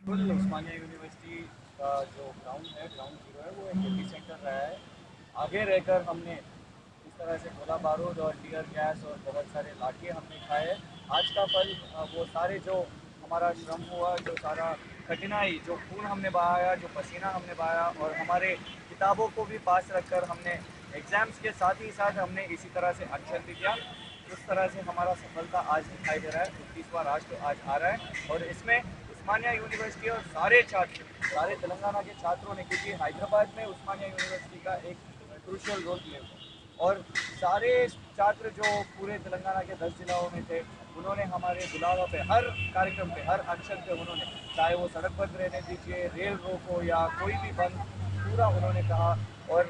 बिल्कुल, उस्मानिया यूनिवर्सिटी का जो ग्राउंड है, ग्राउंड ज़ीरो है, वो एक एपी सेंटर रहा है। आगे रहकर हमने इस तरह से गोला बारूद और टियर गैस और बहुत सारे लाठिए हमने खाए। आज का पल वो सारे जो हमारा श्रम हुआ, जो सारा कठिनाई, जो खून हमने बहाया, जो पसीना हमने बहाया और हमारे किताबों को भी पास रखकर हमने एग्ज़ाम्स के साथ ही साथ हमने इसी तरह से अक्षर भी किया। उस तरह से हमारा सफलता आज दिखाई दे रहा है। 29वां राष्ट्र आज आ रहा है और इसमें उस्मानिया यूनिवर्सिटी और सारे छात्र, सारे तेलंगाना के छात्रों ने, क्योंकि हैदराबाद में उस्मानिया यूनिवर्सिटी का एक क्रूशियल रोल प्ले हुआ और सारे छात्र जो पूरे तेलंगाना के 10 जिलाओं में थे, उन्होंने हमारे बुलावा पे, हर कार्यक्रम पे, हर अनशन पे उन्होंने, चाहे वो सड़क बंद रहने दीजिए, रेल रोको या कोई भी बंद, पूरा उन्होंने कहा। और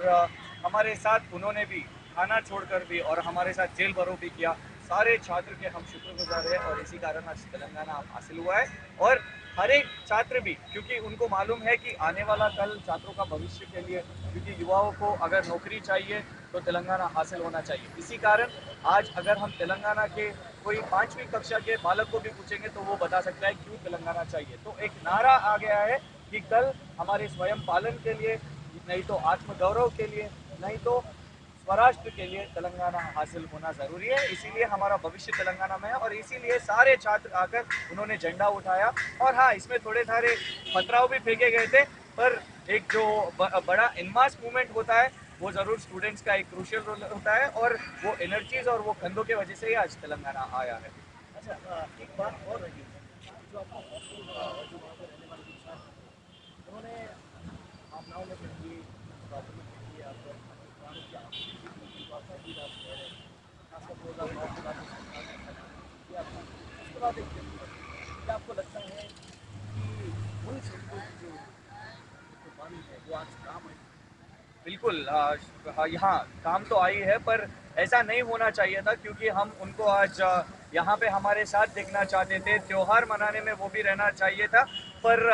हमारे साथ उन्होंने भी खाना छोड़कर भी और हमारे साथ जेल भरो भी किया। सारे छात्र के हम शुक्रगुजार हैं और इसी कारण आज तेलंगाना हासिल हुआ है। और हर एक छात्र भी, क्योंकि उनको मालूम है कि आने वाला कल छात्रों का भविष्य के लिए, क्योंकि युवाओं को अगर नौकरी चाहिए तो तेलंगाना हासिल होना चाहिए। इसी कारण आज अगर हम तेलंगाना के कोई 5वीं कक्षा के बालक को भी पूछेंगे तो वो बता सकता है क्यों तेलंगाना चाहिए। तो एक नारा आ गया है कि कल हमारे स्वयं पालन के लिए, नहीं तो आत्मगौरव के लिए, नहीं तो स्वराष्ट्र के लिए तेलंगाना हासिल होना ज़रूरी है। इसीलिए हमारा भविष्य तेलंगाना में है और इसीलिए सारे छात्र आकर उन्होंने झंडा उठाया। और हाँ, इसमें थोड़े सारे पथराव भी फेंके गए थे, पर एक जो बड़ा इनमास मूवमेंट होता है वो ज़रूर स्टूडेंट्स का एक क्रूशियल रोल होता है और वो एनर्जीज और वो कंधों की वजह से ही आज तेलंगाना आया है। अच्छा, एक बात और रही जो आपका हॉस्टल रहा और जो वहाँ पे रहने वाले जो छात्र थे, उन्होंने भावनाओं में देखिए, बातों में देखिए, आपको अपने प्राणों की आहुति दी थी, जो आपका वीर आप कह रहे हैं, खासकर 2009 के बाद जो संविधान सभा ने किया था, उसके बाद एक दिन पर क्या आपको लगता है कि उन शहीदों की जो कुर्बानी है वो आज काम आई? बिल्कुल, हाँ, यहाँ काम तो आई है, पर ऐसा नहीं होना चाहिए था, क्योंकि हम उनको आज यहाँ पे हमारे साथ देखना चाहते थे, त्योहार मनाने में वो भी रहना चाहिए था। पर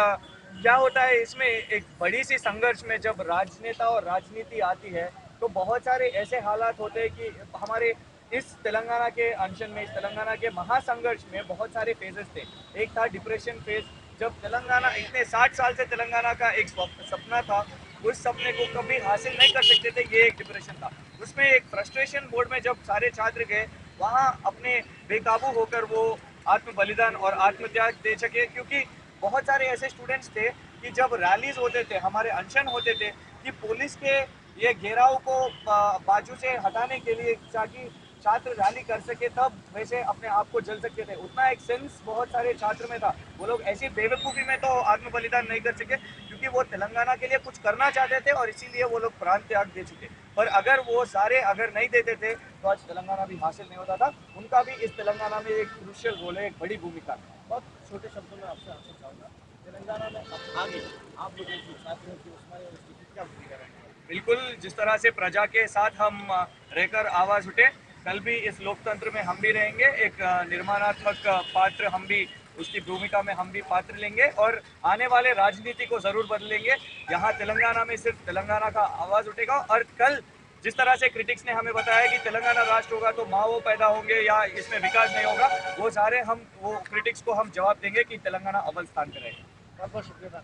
क्या होता है इसमें, एक बड़ी सी संघर्ष में जब राजनेता और राजनीति आती है तो बहुत सारे ऐसे हालात होते हैं कि हमारे इस तेलंगाना के अनशन में, इस तेलंगाना के महासंघर्ष में बहुत सारे फेजेस थे। एक था डिप्रेशन फेज, जब तेलंगाना इतने 60 साल से तेलंगाना का एक सपना था, उस सपने को कभी हासिल नहीं कर सकते थे, ये एक डिप्रेशन था। उसमें एक फ्रस्ट्रेशन बोर्ड में जब सारे छात्र गए, वहाँ अपने बेकाबू होकर वो आत्म बलिदान और आत्मत्याग दे सके, क्योंकि बहुत सारे ऐसे स्टूडेंट्स थे कि जब रैलीज होते थे, हमारे अनशन होते थे, कि पुलिस के ये घेराव को बाजू से हटाने के लिए, ताकि छात्र रैली कर सके, तब वैसे अपने आप को जल सकते थे, उतना एक सेंस बहुत सारे छात्र में था। वो लोग ऐसी बेवकूफ़ी में तो आत्म बलिदान नहीं कर सके, क्योंकि वो तेलंगाना के लिए कुछ करना चाहते थे और इसीलिए वो लोग प्राण त्याग दे चुके। पर अगर वो सारे अगर नहीं देते थे तो आज तेलंगाना भी हासिल नहीं होता था। उनका भी इस तेलंगाना में एक क्रूशियल रोल है, एक बड़ी भूमिका है। बहुत छोटे शब्दों में आपसे आंसर चाहूँगा, तेलंगाना में अब आगे आप लोगों की, छात्रों की, उस्मानिया यूनिवर्सिटी की क्या भूमिका रहेगी? बिल्कुल, जिस तरह से प्रजा के साथ हम रहकर आवाज़ उठे, कल भी इस लोकतंत्र में हम भी रहेंगे, एक निर्माणात्मक पात्र हम भी, उसकी भूमिका में हम भी पात्र लेंगे और आने वाले राजनीति को ज़रूर बदलेंगे। यहाँ तेलंगाना में सिर्फ तेलंगाना का आवाज़ उठेगा और कल जिस तरह से क्रिटिक्स ने हमें बताया कि तेलंगाना राष्ट्र होगा तो माओ पैदा होंगे या इसमें विकास नहीं होगा, वो सारे हम, वो क्रिटिक्स को हम जवाब देंगे कि तेलंगाना अव्वल स्थान पर रहेगा। बहुत बहुत शुक्रिया।